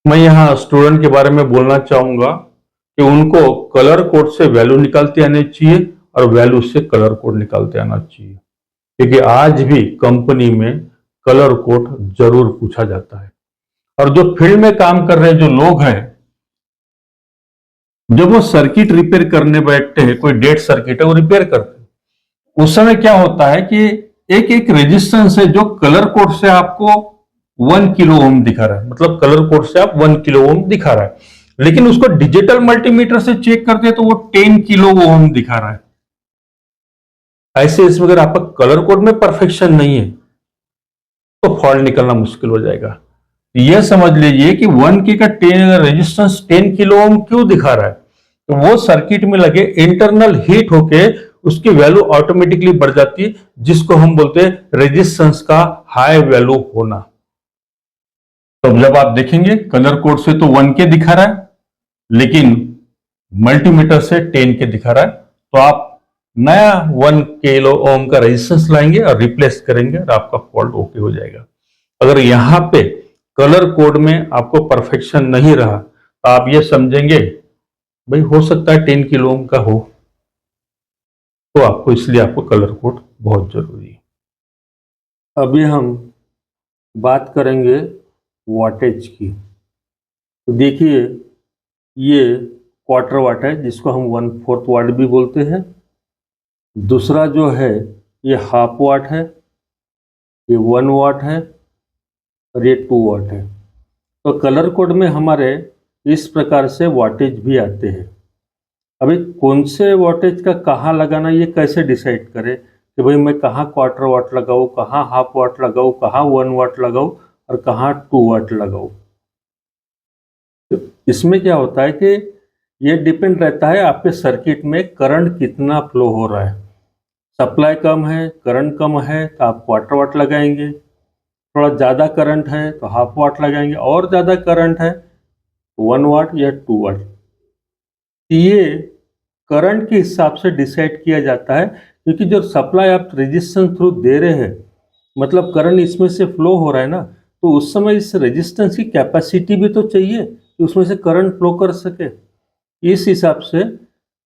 मैं यहाँ स्टूडेंट के बारे में बोलना चाहूंगा कि उनको कलर कोड से वैल्यू निकालते आने चाहिए और वैल्यू से कलर कोड निकालते आना चाहिए, क्योंकि आज भी कंपनी में कलर कोड जरूर पूछा जाता है। और जो फील्ड में काम कर रहे जो लोग हैं, जब वो सर्किट रिपेयर करने बैठते हैं, कोई डेड सर्किट है वो रिपेयर करते हैं, उस समय क्या होता है कि एक एक रेजिस्टेंस है जो कलर कोड से आपको 1 किलो ओम दिखा रहा है, मतलब कलर कोड से आप 1 किलो ओम दिखा रहा है, लेकिन उसको डिजिटल मल्टीमीटर से चेक करते हैं तो वो 10 किलो ओम दिखा रहा है। ऐसे इसमें अगर आपका कलर कोड में परफेक्शन नहीं है तो फॉल्ट निकलना मुश्किल हो जाएगा। यह समझ लीजिए कि 1 के का 10 रेजिस्टेंस 10 किलो ओम क्यों दिखा रहा है, तो वो सर्किट में लगे इंटरनल हीट होके उसकी वैल्यू ऑटोमेटिकली बढ़ जाती है, जिसको हम बोलते हैं रेजिस्टेंस का हाई वैल्यू होना। तो जब आप देखेंगे कलर कोड से तो 1 के दिखा रहा है, लेकिन मल्टीमीटर से 10 के दिखा रहा है, तो आप नया 1 किलो ओम का रेजिस्टेंस लाएंगे और रिप्लेस करेंगे और आपका फॉल्ट ओके हो जाएगा। अगर यहां पे कलर कोड में आपको परफेक्शन नहीं रहा तो आप ये समझेंगे भाई हो सकता है 10 किलो ओम का हो, तो आपको इसलिए आपको कलर कोड बहुत जरूरी है। अभी हम बात करेंगे वाटेज की। तो देखिए, ये क्वार्टर वाट है जिसको हम 1/4 वाट भी बोलते हैं। दूसरा जो है ये हाफ वाट है, ये 1 वाट है और ये 2 वाट है। तो कलर कोड में हमारे इस प्रकार से वाटेज भी आते हैं। अभी कौन से वाटेज का कहाँ लगाना ये कैसे डिसाइड करें कि भाई मैं कहाँ क्वार्टर वाट लगाऊँ, कहाँ हाफ वाट लगाऊँ, कहाँ 1 वाट लगाऊँ और कहाँ 2 वाट लगाऊँ। तो इसमें क्या होता है कि ये डिपेंड रहता है आपके सर्किट में करंट कितना फ्लो हो रहा है। सप्लाई कम है, करंट कम है तो आप क्वार्टर वाट लगाएंगे, थोड़ा ज़्यादा करंट है तो हाफ वाट लगाएंगे, और ज़्यादा करंट है 1 वाट या 2 वाट। ये करंट के हिसाब से डिसाइड किया जाता है, क्योंकि जो सप्लाई आप रेजिस्टेंस थ्रू दे रहे हैं, मतलब करंट इसमें से फ्लो हो रहा है ना, तो उस समय इस रेजिस्टेंस की कैपेसिटी भी तो चाहिए कि उसमें से करंट फ्लो कर सके। इस हिसाब से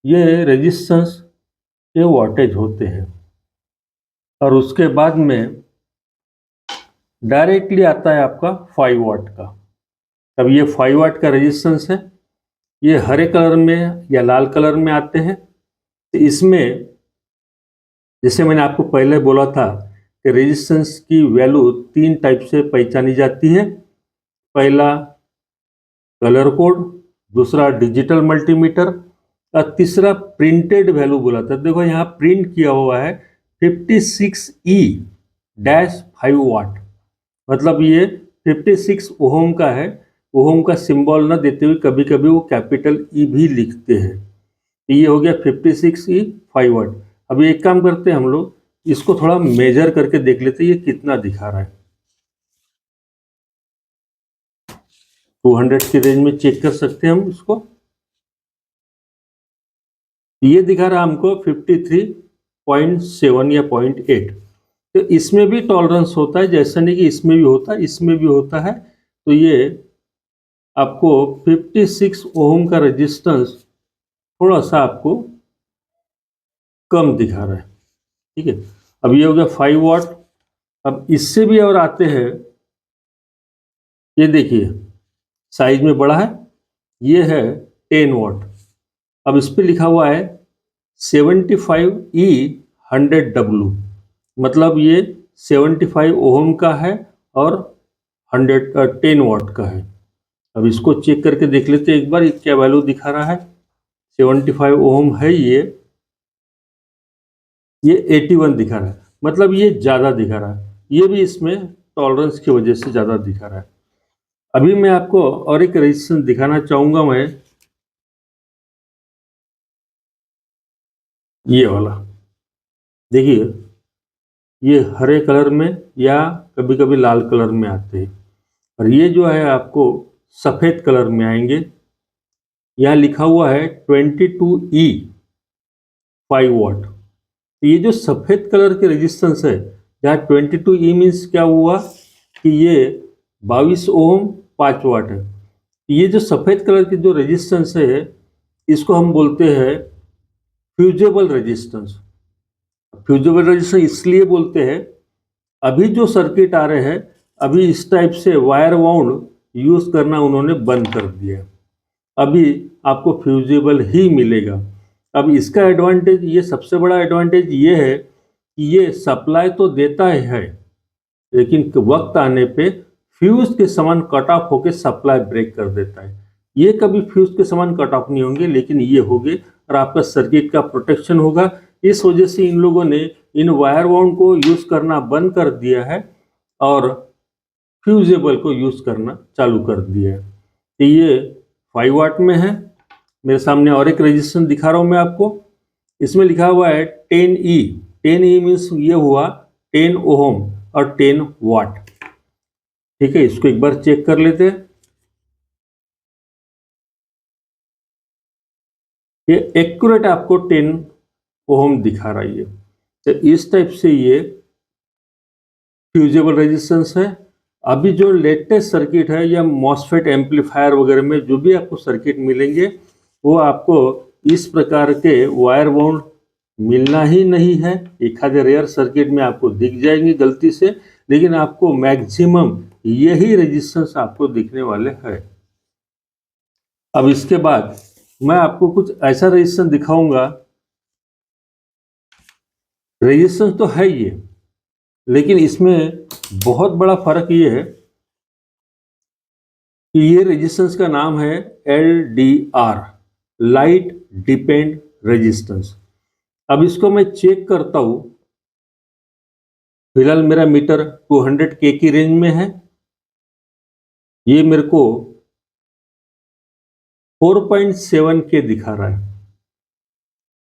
ये रेजिस्टेंस के वाटेज होते हैं। और उसके बाद में डायरेक्टली आता है आपका 5 वाट का। अब ये 5 वाट का रेजिस्टेंस है, ये हरे कलर में या लाल कलर में आते हैं। तो इसमें जैसे मैंने आपको पहले बोला था कि रेजिस्टेंस की वैल्यू 3 टाइप से पहचानी जाती है। पहला कलर कोड, दूसरा डिजिटल मल्टीमीटर और तीसरा प्रिंटेड वैल्यू बोला था। देखो यहाँ प्रिंट किया हुआ है 56E-5 वाट, मतलब ये 56 ओम का है। ओम का सिंबल ना देते हुए कभी कभी वो कैपिटल ई भी लिखते हैं। तो ये हो गया 56E-5 वाट। अभी एक काम करते हैं हम लोग, इसको थोड़ा मेजर करके देख लेते हैं ये कितना दिखा रहा है। 200 की रेंज में चेक कर सकते हैं हम इसको। ये दिखा रहा है हमको 53.7 या 0.8। तो इसमें भी टॉलरेंस होता है, जैसा नहीं कि इसमें भी होता है, इसमें भी होता है। तो ये आपको 56 ओम का रेजिस्टेंस थोड़ा सा आपको कम दिखा रहा है, ठीक है। अब ये हो गया 5 वाट। अब इससे भी और आते हैं, ये देखिए साइज में बड़ा है, ये है 10 वाट। अब इस पर लिखा हुआ है 75E-100W, मतलब ये 75 ओम का है और 10 वाट का है। अब इसको चेक करके देख लेते हैं एक बार, क्या वैल्यू दिखा रहा है। 75 ओम है ये 81 दिखा रहा है, मतलब ये ज़्यादा दिखा रहा है। ये भी इसमें टॉलरेंस की वजह से ज़्यादा दिखा रहा है। अभी मैं आपको और एक रेजिस्टेंस दिखाना चाहूँगा, मैं ये वाला देखिए, ये हरे कलर में या कभी कभी लाल कलर में आते हैं, और ये जो है आपको सफ़ेद कलर में आएंगे। यहाँ लिखा हुआ है 22E-5 वाट। तो ये जो सफ़ेद कलर के रेजिस्टेंस है, यहाँ 22E मीन्स क्या हुआ कि ये 22 ओम 5 वाट है। ये जो सफेद कलर की जो रेजिस्टेंस है, इसको हम बोलते हैं फ्यूजेबल रेजिस्टेंस। फ्यूजेबल रेजिस्टेंस इसलिए बोलते हैं, अभी जो सर्किट आ रहे हैं, अभी इस टाइप से वायर वाउंड यूज करना उन्होंने बंद कर दिया। अभी आपको फ्यूजेबल ही मिलेगा। अब इसका एडवांटेज, ये सबसे बड़ा एडवांटेज ये है कि ये सप्लाई तो देता है, लेकिन वक्त आने पे फ्यूज के समान कट ऑफ होकर सप्लाई ब्रेक कर देता है। ये कभी फ्यूज के समान कट ऑफ नहीं होंगे, लेकिन ये होंगे और आपका सर्किट का प्रोटेक्शन होगा। इस वजह से इन लोगों ने इन वायर वाउंड को यूज करना बंद कर दिया है और फ्यूजेबल को यूज करना चालू कर दिया है। तो ये 5 वाट में है। मेरे सामने और एक रजिस्टेंस दिखा रहा हूं मैं आपको। इसमें लिखा हुआ है 10E। 10E मीन्स ये हुआ 10 ओम और 10 वाट। ठीक है, इसको एक बार चेक कर लेते हैं। ये एक्यूरेट आपको 10 ओम दिखा रहा है। तो इस टाइप से ये फ्यूजेबल रेजिस्टेंस है। अभी जो लेटेस्ट सर्किट है या मॉसफेट एम्पलीफायर वगैरह में जो भी आपको सर्किट मिलेंगे, वो आपको इस प्रकार के वायर बाउंड मिलना ही नहीं है। एक आधे रेयर सर्किट में आपको दिख जाएंगे गलती से, लेकिन आपको मैक्सिमम यही रेजिस्टेंस आपको दिखने वाले हैं। अब इसके बाद मैं आपको कुछ ऐसा रेजिस्टेंस दिखाऊंगा। रेजिस्टेंस तो है ये, लेकिन इसमें बहुत बड़ा फर्क ये है कि ये रेजिस्टेंस का नाम है LDR, लाइट डिपेंड रेजिस्टेंस। अब इसको मैं चेक करता हूं। फिलहाल मेरा मीटर 200K की रेंज में है। ये मेरे को 4.7K दिखा रहा है।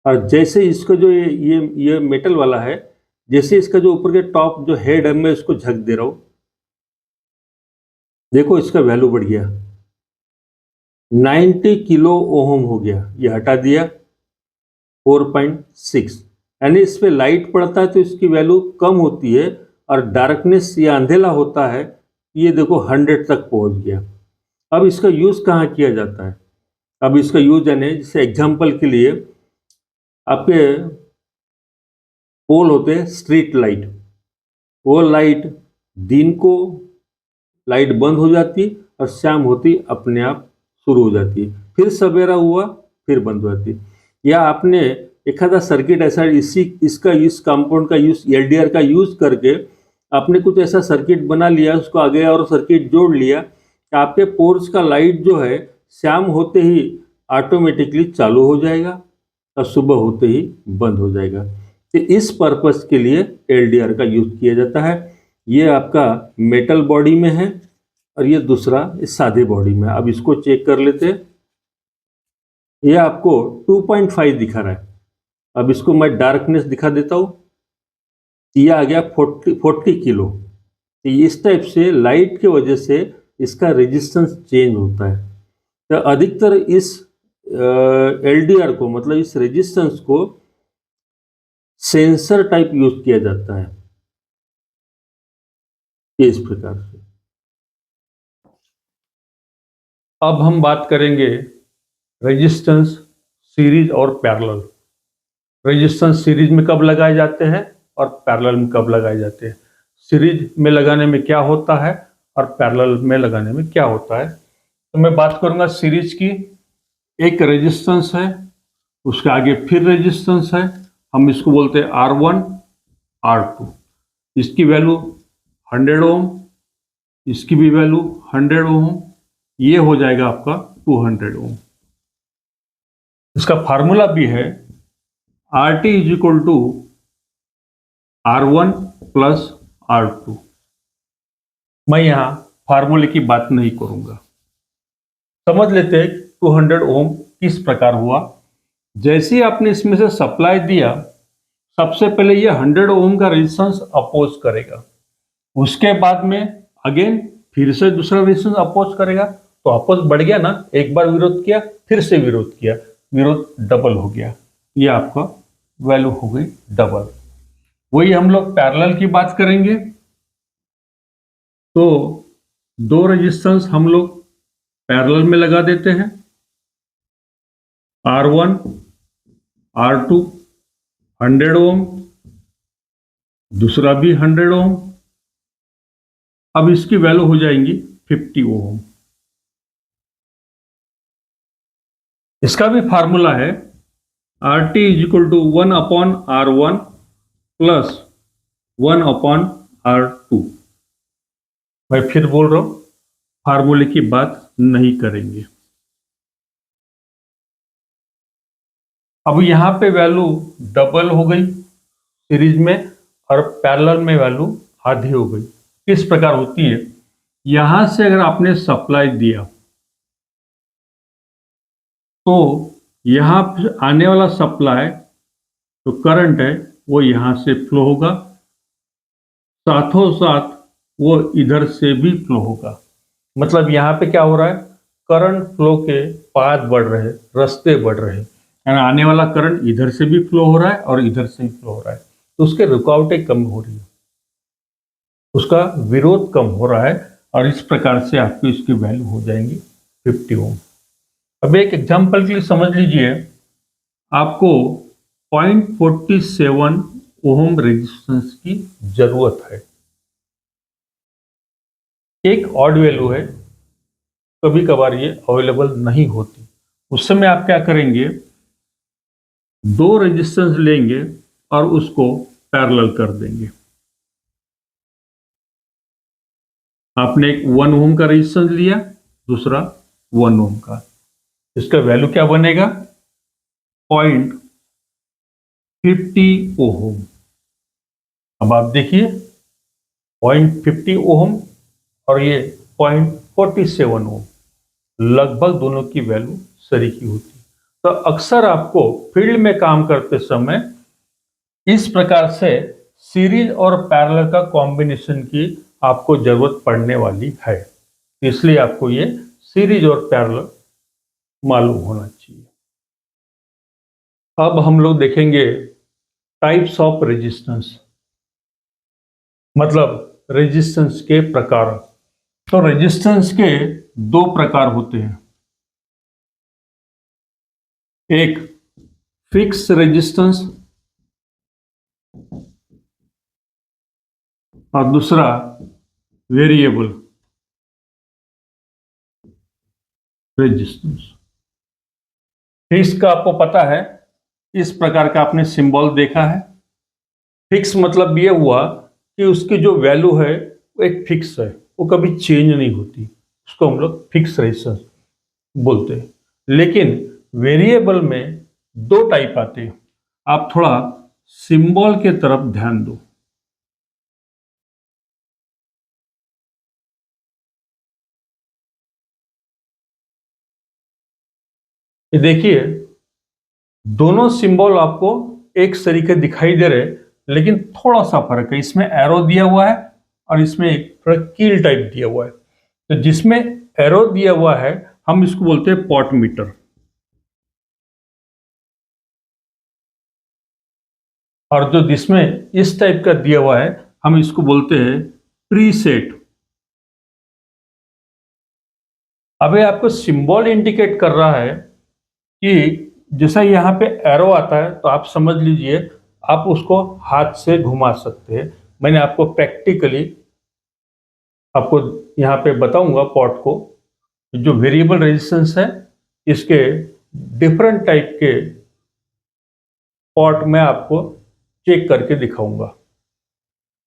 और जैसे इसका जो ये मेटल वाला है, जैसे इसका जो ऊपर के टॉप जो हेड है, मैं इसको झक दे रहा हूं, देखो इसका वैल्यू बढ़ गया, 90 किलो ओम हो गया। ये हटा दिया 4.6, यानी इस पे लाइट पड़ता है तो इसकी वैल्यू कम होती है, और डार्कनेस या अंधेला होता है, ये देखो 100 तक पहुंच गया। अब इसका यूज कहाँ किया जाता है? अब इसका यूज यानी जैसे एग्जांपल के लिए आपके पोल होते हैं स्ट्रीट लाइट, वो लाइट दिन को लाइट बंद हो जाती और शाम होती अपने आप शुरू हो जाती है, फिर सवेरा हुआ फिर बंद हो जाती। या आपने एखादा सर्किट ऐसा इसका इस कंपाउंड का यूज LDR का यूज करके आपने कुछ ऐसा सर्किट बना लिया, उसको आगे और सर्किट जोड़ लिया, आपके पोर्च का लाइट जो है शाम होते ही ऑटोमेटिकली चालू हो जाएगा और सुबह होते ही बंद हो जाएगा। तो इस पर्पस के लिए LDR का यूज किया जाता है। ये आपका मेटल बॉडी में है और ये दूसरा इस सादे बॉडी में। अब इसको चेक कर लेते हैं। ये आपको 2.5 दिखा रहा है। अब इसको मैं डार्कनेस दिखा देता हूं। ये आ गया 40 किलो। तो इस टाइप से लाइट की वजह से इसका रेजिस्टेंस चेंज होता है। तो अधिकतर इस LDR को, मतलब इस रेजिस्टेंस को सेंसर टाइप यूज किया जाता है, इस प्रकार से। अब हम बात करेंगे रेजिस्टेंस सीरीज और पैरेलल। रेजिस्टेंस सीरीज में कब लगाए जाते हैं और पैरेलल में कब लगाए जाते हैं। सीरीज में लगाने में क्या होता है और पैरेलल में लगाने में क्या होता है। तो मैं बात करूंगा सीरीज की। एक रेजिस्टेंस है, उसके आगे फिर रेजिस्टेंस है, हम इसको बोलते हैं R1 R2। इसकी वैल्यू 100 ओम, इसकी भी वैल्यू 100 ओम, ये हो जाएगा आपका 200 ओम। इसका फार्मूला भी है RT is equal to R1 plus R2। मैं यहां फार्मूले की बात नहीं करूंगा, समझ लेते हैं 200 ओम किस प्रकार हुआ। जैसे ही आपने इसमें से सप्लाई दिया, सबसे पहले ये 100 ओम का रेजिस्टेंस अपोज करेगा, उसके बाद में अगेन फिर से दूसरा रेजिस्टेंस अपोज करेगा, तो अपोज बढ़ गया ना, एक बार विरोध किया फिर से विरोध किया, विरोध डबल हो गया, ये आपका वैल्यू हो गई डबल। वही हम लोग पैरेलल की बात करेंगे। तो दो रेजिस्टेंस हम लोग पैरेलल में लगा देते हैं। R1 R2 100 ओम, दूसरा भी 100 ओम। अब इसकी वैल्यू हो जाएंगी 50 ओम। इसका भी फार्मूला है RT is equal to 1/R1 plus 1/R2। मैं फिर बोल रहा हूं, फार्मूले की बात नहीं करेंगे। अब यहां पे वैल्यू डबल हो गई सीरीज में, और पैरेलल में वैल्यू आधी हो गई। किस प्रकार होती है, यहां से अगर आपने सप्लाई दिया तो यहां पे आने वाला सप्लाई जो करंट है वो यहां से फ्लो होगा, साथों साथ वो इधर से भी फ्लो होगा। मतलब यहां पे क्या हो रहा है, करंट फ्लो के पाथ बढ़ रहे, रास्ते बढ़ रहे, यानी आने वाला करंट इधर से भी फ्लो हो रहा है और इधर से भी फ्लो हो रहा है, तो उसके रुकावटें कम हो रही है, उसका विरोध कम हो रहा है, और इस प्रकार से आपकी इसकी वैल्यू हो जाएंगी 50 ओम। अब एक एग्जांपल के लिए समझ लीजिए, आपको 0.47 ओम रेजिस्टेंस की जरूरत है। एक ऑड वैल्यू है, कभी कभार ये अवेलेबल नहीं होती। उस समय आप क्या करेंगे, दो रेजिस्टेंस लेंगे और उसको पैरेलल कर देंगे। आपने एक 1 ओम का रेजिस्टेंस लिया, दूसरा 1 ओम का, इसका वैल्यू क्या बनेगा 0.50 ओम। अब आप देखिए 0.50 ओम और ये 0.47 ओम, लगभग दोनों की वैल्यू सरीकी होती है। तो अक्सर आपको फील्ड में काम करते समय इस प्रकार से सीरीज और पैरेलल का कॉम्बिनेशन की आपको जरूरत पड़ने वाली है, इसलिए आपको ये सीरीज और पैरेलल मालूम होना चाहिए। अब हम लोग देखेंगे टाइप्स ऑफ रेजिस्टेंस, मतलब रेजिस्टेंस के प्रकार। तो रेजिस्टेंस के दो प्रकार होते हैं, एक फिक्स रेजिस्टेंस और दूसरा वेरिएबल रेजिस्टेंस। फिक्स का आपको पता है, इस प्रकार का आपने सिंबल देखा है। फिक्स मतलब ये हुआ कि उसकी जो वैल्यू है वो एक फिक्स है, वो कभी चेंज नहीं होती, उसको हम लोग फिक्स रेजिस्टेंस बोलते हैं। लेकिन वेरिएबल में दो टाइप आते हैं, आप थोड़ा सिंबल के तरफ ध्यान दो। ये देखिए, दोनों सिंबल आपको एक तरीके दिखाई दे रहे, लेकिन थोड़ा सा फर्क है। इसमें एरो दिया हुआ है और इसमें एक थोड़ा कील टाइप दिया हुआ है। तो जिसमें एरो दिया हुआ है हम इसको बोलते हैं पॉट मीटर, और जो जिसमें इस टाइप का दिया हुआ है हम इसको बोलते हैं प्रीसेट। अब ये आपको सिंबल इंडिकेट कर रहा है कि जैसा यहाँ पे एरो आता है तो आप समझ लीजिए आप उसको हाथ से घुमा सकते हैं। मैंने आपको प्रैक्टिकली आपको यहाँ पे बताऊंगा पॉट को, जो वेरिएबल रेजिस्टेंस है इसके डिफरेंट टाइप के पॉट में आपको चेक करके दिखाऊंगा।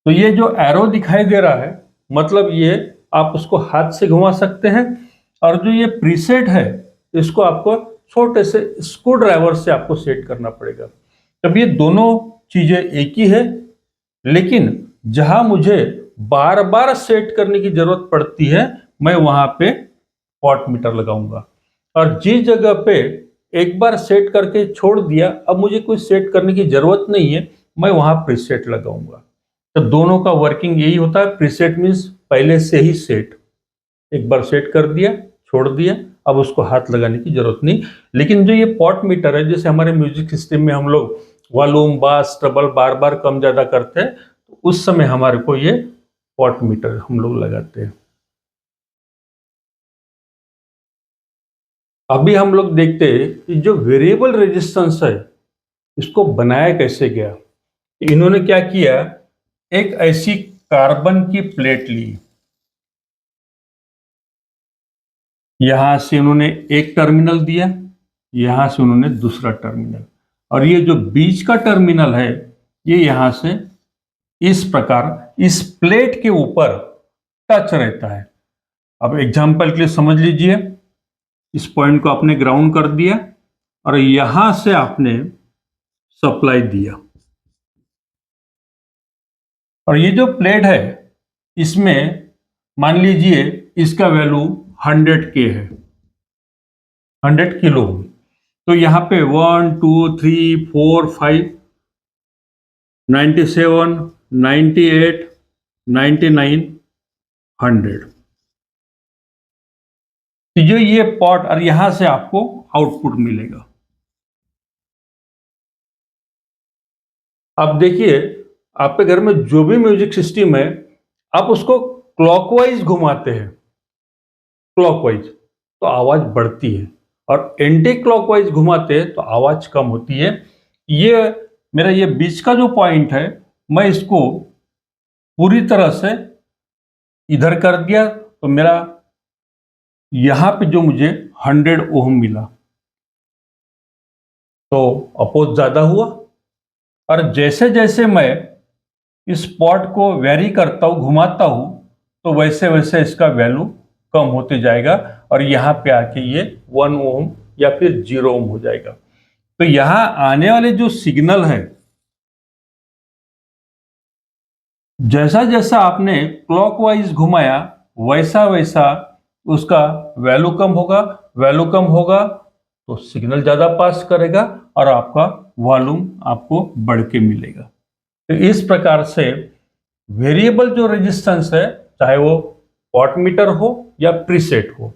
तो ये जो एरो दिखाई दे रहा है मतलब ये आप उसको हाथ से घुमा सकते हैं, और जो ये प्रीसेट है इसको आपको छोटे से स्क्रू ड्राइवर से आपको सेट करना पड़ेगा। तब ये दोनों चीजें एक ही है, लेकिन जहां मुझे बार बार सेट करने की जरूरत पड़ती है मैं वहां पे पॉट मीटर लगाऊंगा, और जिस जगह पे एक बार सेट करके छोड़ दिया अब मुझे कोई सेट करने की जरूरत नहीं है मैं वहां प्रीसेट लगाऊंगा। तो दोनों का वर्किंग यही होता है। प्रीसेट मीन्स पहले से ही सेट, एक बार सेट कर दिया छोड़ दिया, अब उसको हाथ लगाने की जरूरत नहीं। लेकिन जो ये पॉट मीटर है, जैसे हमारे म्यूजिक सिस्टम में हम लोग वॉल्यूम बास ट्रबल बार बार कम ज्यादा करते हैं, तो उस समय हमारे को ये पॉट मीटर हम लोग लगाते हैं। अभी हम लोग देखते हैं कि जो वेरिएबल रेजिस्टेंस है इसको बनाया कैसे गया। इन्होंने क्या किया, एक ऐसी कार्बन की प्लेट ली, यहां से उन्होंने एक टर्मिनल दिया, यहां से उन्होंने दूसरा टर्मिनल, और ये जो बीच का टर्मिनल है ये यहां से इस प्रकार इस प्लेट के ऊपर टच रहता है। अब एग्जांपल के लिए समझ लीजिए, इस पॉइंट को आपने ग्राउंड कर दिया और यहां से आपने सप्लाई दिया, और ये जो प्लेट है इसमें मान लीजिए इसका वैल्यू 100K है, 100 किलो। तो यहाँ पे 1 2 3 4 5 97 98 99 100, तो ये पॉट, और यहां से आपको आउटपुट मिलेगा। आप देखिए आपके घर में जो भी म्यूजिक सिस्टम है आप उसको क्लॉकवाइज घुमाते हैं, क्लॉकवाइज तो आवाज बढ़ती है, और एंटी क्लॉकवाइज घुमाते हैं तो आवाज कम होती है। ये मेरा ये बीच का जो पॉइंट है मैं इसको पूरी तरह से इधर कर दिया तो मेरा यहां पे जो मुझे 100 ओम मिला, तो अपोज ज्यादा हुआ। और जैसे जैसे मैं इस पॉट को वेरी करता हूं, घुमाता हूं, तो वैसे वैसे इसका वैल्यू कम होते जाएगा, और यहां पे आके ये 1 ओम या फिर 0 ओम हो जाएगा। तो यहां आने वाले जो सिग्नल है, जैसा जैसा आपने क्लॉकवाइज घुमाया वैसा वैसा उसका वैल्यू कम होगा, वैल्यू कम होगा तो सिग्नल ज्यादा पास करेगा और आपका वॉल्यूम आपको बढ़ के मिलेगा। तो इस प्रकार से वेरिएबल जो रेजिस्टेंस है, चाहे वो वॉट मीटर हो या प्रीसेट हो,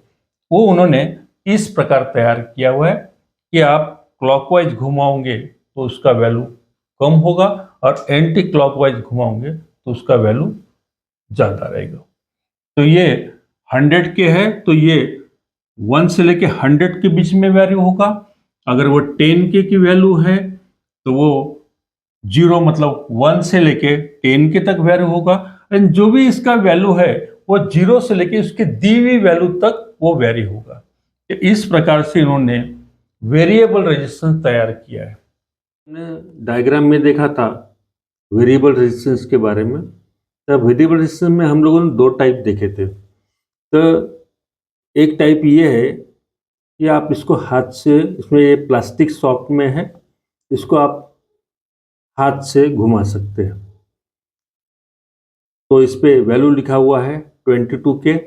वो उन्होंने इस प्रकार तैयार किया हुआ है कि आप क्लॉकवाइज घुमाओगे तो उसका वैल्यू कम होगा, और एंटी क्लॉकवाइज घुमाओगे तो उसका वैल्यू ज्यादा रहेगा। तो ये 100 के है तो ये 1 से लेके 100 के बीच में वैल्यू होगा। अगर वो 10K की वैल्यू है तो वो 0 मतलब 1 से लेके 10K तक वैल्यू होगा, एंड जो भी इसका वैल्यू है वो 0 से लेके उसकी दी हुई वैल्यू तक वो वेरी होगा। तो इस प्रकार से इन्होंने वेरिएबल रेजिस्टेंस तैयार किया है। हमने डायग्राम में देखा था वेरिएबल रेजिस्टेंस के बारे में। तो वेरिएबल रेजिस्टेंस में हम लोगों ने दो टाइप देखे थे। तो एक टाइप ये है कि आप इसको हाथ से, इसमें ये प्लास्टिक सॉफ्ट में है, इसको आप हाथ से घुमा सकते हैं। तो इस पे वैल्यू लिखा हुआ है 22K।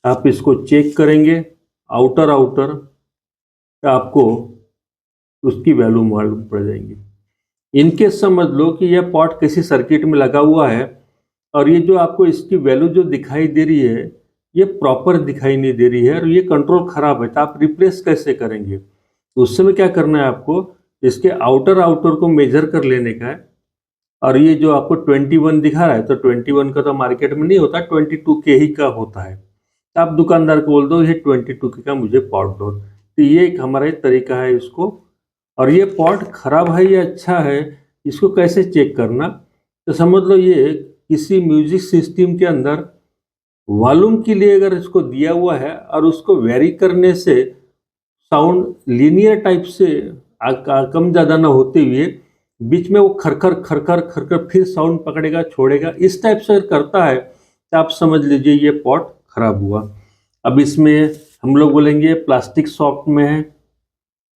आप इसको चेक करेंगे आउटर आउटर, आपको उसकी वैल्यू मालूम पड़ जाएंगी। इनके समझ लो कि यह पॉट किसी सर्किट में लगा हुआ है, और ये जो आपको इसकी वैल्यू जो दिखाई दे रही है ये प्रॉपर दिखाई नहीं दे रही है, और ये कंट्रोल खराब है, तो आप रिप्लेस कैसे करेंगे? तो उस समय क्या करना है आपको, इसके आउटर आउटर को मेजर कर लेने का है। और ये जो आपको 21 दिखा रहा है, तो 21 का तो मार्केट में नहीं होता, 22K ही का होता है। तो आप दुकानदार को बोल दो ये 22K का मुझे पॉट दो। तो ये एक हमारा तरीका है इसको। और ये पॉट खराब है या अच्छा है इसको कैसे चेक करना, तो समझ लो ये किसी म्यूजिक सिस्टम के अंदर वॉल्यूम के लिए अगर इसको दिया हुआ है और उसको वेरी करने से साउंड लीनियर टाइप से कम ज़्यादा ना होते हुए बीच में वो खरखर खरखर खरखर फिर साउंड पकड़ेगा छोड़ेगा, इस टाइप से करता है, तो आप समझ लीजिए ये पॉट खराब हुआ। अब इसमें हम लोग बोलेंगे प्लास्टिक सॉफ्ट में है,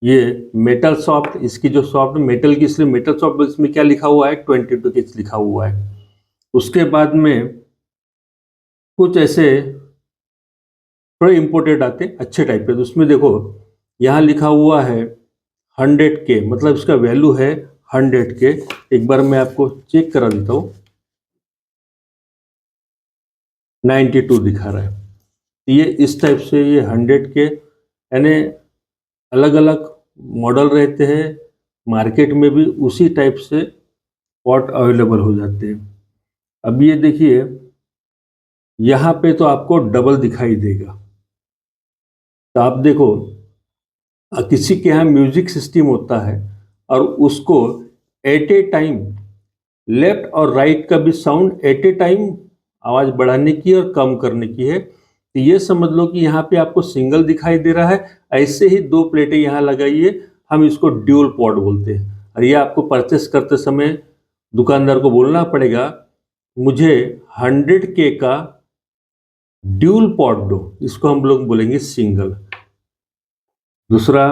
ये मेटल सॉफ्ट, इसकी जो सॉफ्ट मेटल की, इसलिए मेटल सॉफ्ट, इसमें क्या लिखा हुआ है 22K लिखा हुआ है। उसके बाद में कुछ ऐसे थोड़े इंपोर्टेड आते अच्छे टाइप के, तो उसमें देखो यहाँ लिखा हुआ है 100K, मतलब इसका वैल्यू है 100K। एक बार मैं आपको चेक करा देता हूँ, 92 दिखा रहा है। ये इस टाइप से ये 100K, यानी अलग अलग मॉडल रहते हैं, मार्केट में भी उसी टाइप से पॉट अवेलेबल हो जाते हैं। अब ये देखिए यहाँ पे तो आपको डबल दिखाई देगा, तो आप देखो किसी के यहाँ म्यूजिक सिस्टम होता है और उसको एट ए टाइम लेफ्ट और राइट का भी साउंड एट ए टाइम आवाज़ बढ़ाने की और कम करने की है। तो ये समझ लो कि यहाँ पे आपको सिंगल दिखाई दे रहा है, ऐसे ही दो प्लेटें यहाँ लगाइए, हम इसको ड्यूल पॉट बोलते हैं। और ये आपको परचेस करते समय दुकानदार को बोलना पड़ेगा, मुझे 100K का ड्यूल पॉट दो, इसको हम लोग बोलेंगे सिंगल। दूसरा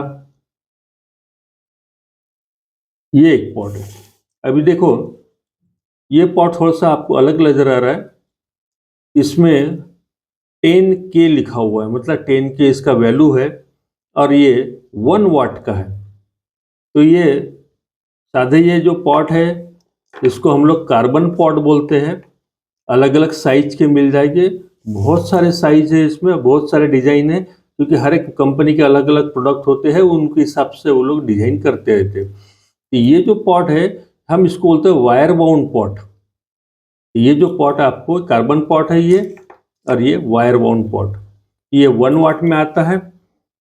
ये एक पॉट है। अभी देखो ये पॉट थोड़ा सा आपको अलग नजर आ रहा है, इसमें 10K लिखा हुआ है, मतलब 10K इसका वैल्यू है और ये 1 वाट का है। तो ये साधे ये जो पॉट है इसको हम लोग कार्बन पॉट बोलते हैं। अलग अलग साइज के मिल जाएंगे, बहुत सारे साइज है इसमें, बहुत सारे डिजाइन है, क्योंकि हर एक कंपनी के अलग अलग प्रोडक्ट होते हैं, उनके हिसाब से वो लोग डिजाइन करते रहते हैं। तो ये जो पॉट है हम इसको बोलते हैं वायर बाउंड पॉट। ये जो पॉट आपको कार्बन पॉट है ये, और ये वायर बाउंड पॉट, ये 1 वाट में आता है।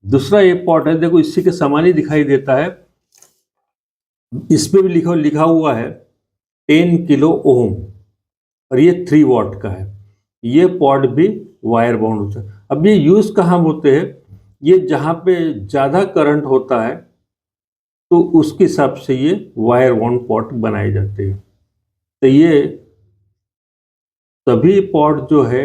दूसरा ये पॉट है, देखो इसी के समान ही दिखाई देता है, इस पे भी लिखा हुआ है 10 किलो ओम और ये 3 वाट का है। ये पॉट भी वायर बाउंड होता है। अब ये यूज कहाँ होते हैं, ये जहाँ पे ज़्यादा करंट होता है तो उसके हिसाब से ये वायर बाउंड पॉट बनाए जाते हैं। तो ये सभी पॉट जो है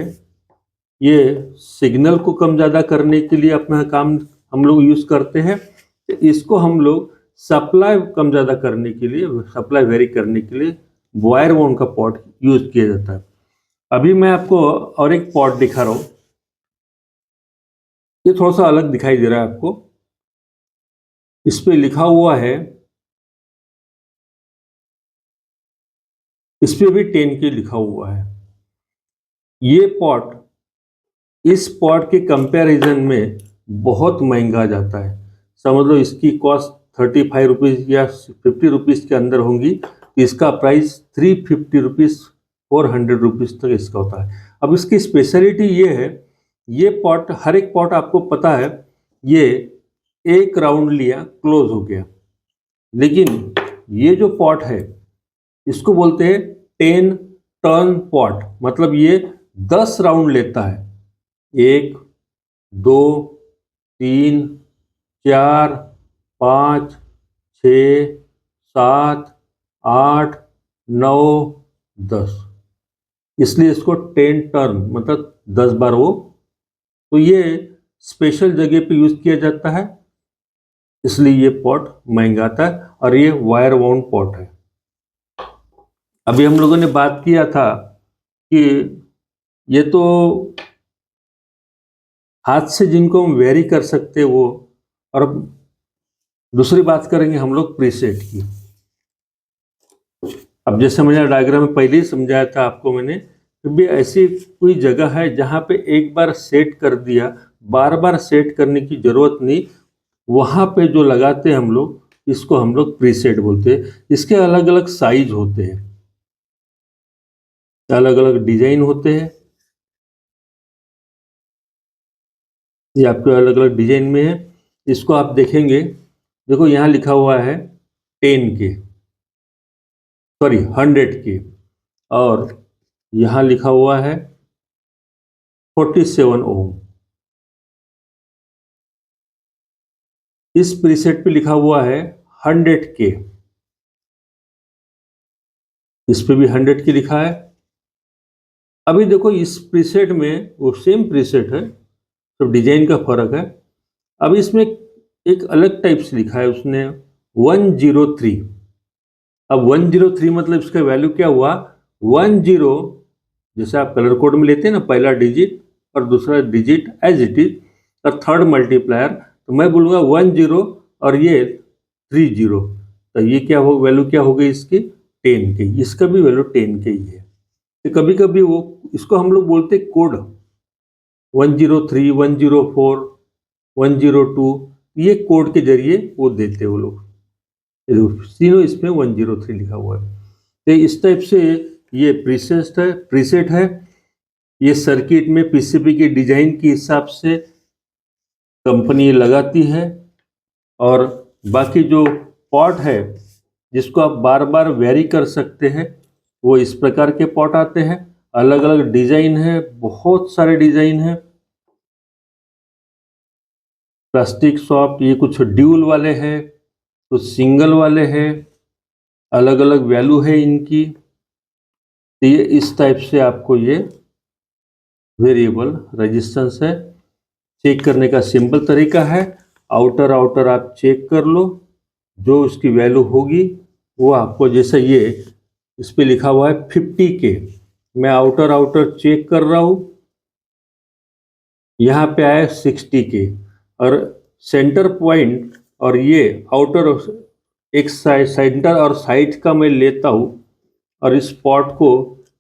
ये सिग्नल को कम ज़्यादा करने के लिए अपना काम हम लोग यूज़ करते हैं। तो इसको हम लोग सप्लाई कम ज़्यादा करने के लिए, सप्लाई वेरी करने के लिए वायर बाउंड का पॉट यूज किया जाता है। अभी मैं आपको और एक पॉट दिखा रहा हूँ, ये थोड़ा सा अलग दिखाई दे रहा है आपको। इस पे लिखा हुआ है, इस पे भी 10K लिखा हुआ है। ये पॉट इस पॉट के कंपैरिजन में बहुत महंगा जाता है। समझ लो इसकी कॉस्ट 35 रुपीज़ या 50 रुपीज़ के अंदर होंगी, तो इसका प्राइस 350 रुपीज़ 400 रुपीज़ तक इसका होता है। अब इसकी स्पेशलिटी ये है, ये पॉट हर एक पॉट आपको पता है ये एक राउंड लिया क्लोज हो गया, लेकिन ये जो पॉट है इसको बोलते हैं 10 टर्न पॉट, मतलब ये 10 राउंड लेता है। 1 2 3 4 5 6 7 8 9 10, इसलिए इसको 10 टर्न मतलब 10 बार वो। तो ये स्पेशल जगह पे यूज किया जाता है, इसलिए ये पॉट महंगा आता है और ये वायर बाउंड पॉट है। अभी हम लोगों ने बात किया था कि ये तो हाथ से जिनको हम वेरी कर सकते वो, और अब दूसरी बात करेंगे हम लोग प्रीसेट की। अब जैसे मैंने डायग्राम में पहले ही समझाया था आपको मैंने, कि भी ऐसी कोई जगह है जहाँ पे एक बार सेट कर दिया, बार बार सेट करने की जरूरत नहीं, वहाँ पे जो लगाते हैं हम लोग इसको हम लोग प्रीसेट बोलते हैं। इसके अलग अलग साइज होते हैं, अलग अलग डिजाइन होते हैं, ये आपके अलग अलग डिजाइन में है। इसको आप देखेंगे, देखो यहाँ लिखा हुआ है 10K, सॉरी 100K, और यहाँ लिखा हुआ है 47 ओम। इस प्रीसेट पे लिखा हुआ है 100K, इस पे भी 100K लिखा है। अभी देखो इस प्रीसेट में वो सेम प्रीसेट है, तो डिजाइन का फर्क है। अब इसमें एक अलग टाइप से लिखा है उसने 103। अब 103 मतलब इसका वैल्यू क्या हुआ, 10 जैसे आप कलर कोड में लेते हैं ना, पहला डिजिट और दूसरा डिजिट एज इट इज, और थर्ड मल्टीप्लायर, तो मैं बोलूँगा 10 और ये 30, तो ये क्या हो, वैल्यू क्या हो गई इसकी 10K, इसका भी वैल्यू 10K ही है। तो कभी कभी वो इसको हम लोग बोलते कोड 103 104 102, ये कोड के जरिए वो देते वो लोग, तीनों इसमें 103 लिखा हुआ है। तो इस टाइप से ये प्रीसेट है। ये सर्किट में पीसीबी के डिजाइन के हिसाब से कंपनी लगाती है, और बाकी जो पॉट है जिसको आप बार बार वेरी कर सकते हैं वो इस प्रकार के पॉट आते हैं। अलग अलग डिजाइन है, बहुत सारे डिजाइन है। प्लास्टिक सॉफ्ट, ये कुछ ड्यूल वाले हैं, कुछ सिंगल वाले हैं, अलग अलग वैल्यू है इनकी। तो ये इस टाइप से आपको ये वेरिएबल रेजिस्टेंस है। चेक करने का सिंपल तरीका है, आउटर आप चेक कर लो, जो उसकी वैल्यू होगी वो आपको, जैसे ये इस पे लिखा हुआ है 50K, मैं आउटर चेक कर रहा हूँ, यहाँ पे आया 60K, और सेंटर पॉइंट और ये आउटर एक सेंटर और साइड का मैं लेता हूँ और इस पॉट को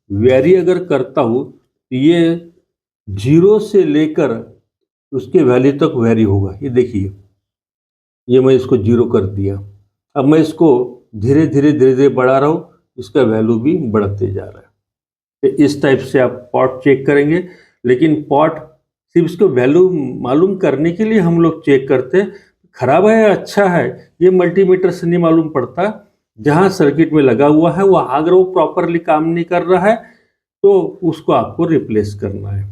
वेरी अगर करता हूँ तो ये 0 से लेकर उसके वैल्यू तक वेरी होगा। ये देखिए, ये मैं इसको 0 कर दिया, अब मैं इसको धीरे धीरे बढ़ा रहा हूँ, इसका वैल्यू भी बढ़ते जा रहा है। तो इस टाइप से आप पॉट चेक करेंगे। लेकिन पॉट सिर्फ इसको वैल्यू मालूम करने के लिए हम लोग चेक करते हैं, खराब है अच्छा है ये मल्टीमीटर से नहीं मालूम पड़ता। जहाँ सर्किट में लगा हुआ है वो अगर वो प्रॉपरली काम नहीं कर रहा है तो उसको आपको रिप्लेस करना है।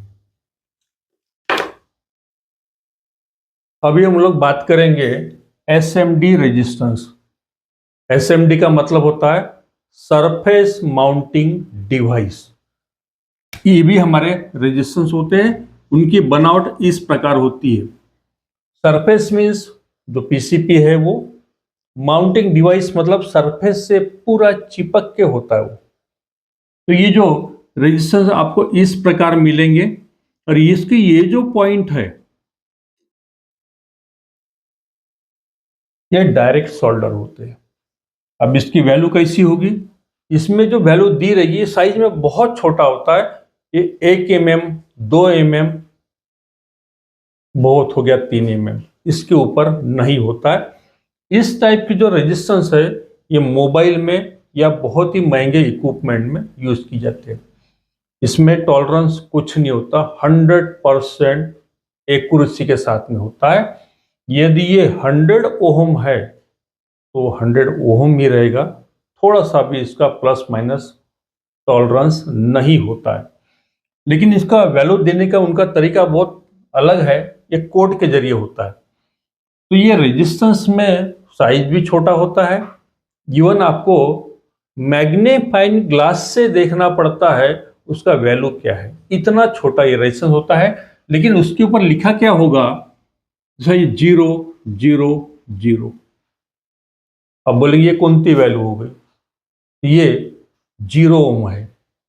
अभी हम लोग बात करेंगे एसएमडी रेजिस्टेंस। एसएमडी का मतलब होता है सरफेस माउंटिंग डिवाइस। ये भी हमारे रेजिस्टेंस होते हैं, उनकी बनावट इस प्रकार होती है। सरफेस मीन्स जो पीसीपी है वो, माउंटिंग डिवाइस मतलब सरफेस से पूरा चिपक के होता है वो। तो ये जो रेजिस्टेंस आपको इस प्रकार मिलेंगे और इसके ये जो पॉइंट है ये डायरेक्ट सोल्डर होते हैं। अब इसकी वैल्यू कैसी होगी, इसमें जो वैल्यू दी रहेगी साइज में बहुत छोटा होता है, ये 1 mm 2 mm बहुत हो गया 3 mm, इसके ऊपर नहीं होता है। इस टाइप की जो रेजिस्टेंस है ये मोबाइल में या बहुत ही महंगे इक्विपमेंट में यूज की जाती है। इसमें टॉलरेंस कुछ नहीं होता, 100% एक्यूरेसी के साथ में होता है। यदि ये 100 ओम है तो 100 ओम ही रहेगा, थोड़ा सा भी इसका प्लस माइनस टॉलरेंस नहीं होता है। लेकिन इसका वैल्यू देने का उनका तरीका बहुत अलग है, ये कोड के जरिए होता है। तो ये रेजिस्टेंस में साइज भी छोटा होता है, इवन आपको मैग्नीफाइंग ग्लास से देखना पड़ता है उसका वैल्यू क्या है, इतना छोटा ये रेजिस्टेंस होता है। लेकिन उसके ऊपर लिखा क्या होगा, जैसे 0 0 0। अब बोलेंगे ये कौन सी वैल्यू हो गई, ये 0 ओम है,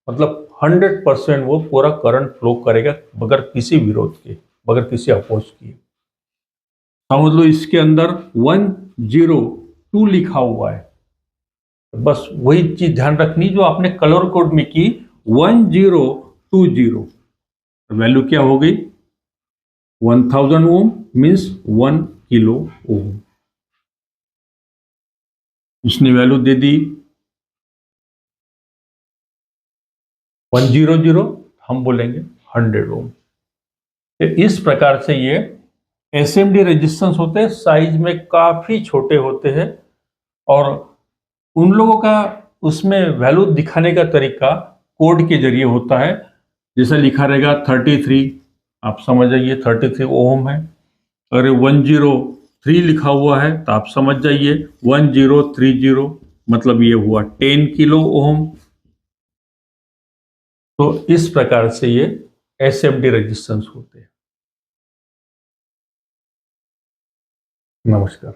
मतलब 100% वो पूरा करंट फ्लो करेगा बगैर किसी विरोध के, बगैर किसी अपोज के। समझ लो इसके अंदर 102 लिखा हुआ है, बस वही चीज ध्यान रखनी जो आपने कलर कोड में की, 1020। वैल्यू क्या हो गई, 1000 ओम मीन्स 1 किलो ओम। इसने वैल्यू दे दी 100, हम बोलेंगे 100 ओम। तो इस प्रकार से ये एसएमडी रेजिस्टेंस होते हैं, साइज में काफी छोटे होते हैं और उन लोगों का उसमें वैल्यू दिखाने का तरीका कोड के जरिए होता है। जैसे लिखा रहेगा 33, आप समझ जाइए 33 ओम है। अगर 103 लिखा हुआ है तो आप समझ जाइए 1030, मतलब ये हुआ 10 किलो ओम। तो इस प्रकार से ये एसएमडी रेजिस्टेंस होते हैं। नमस्कार।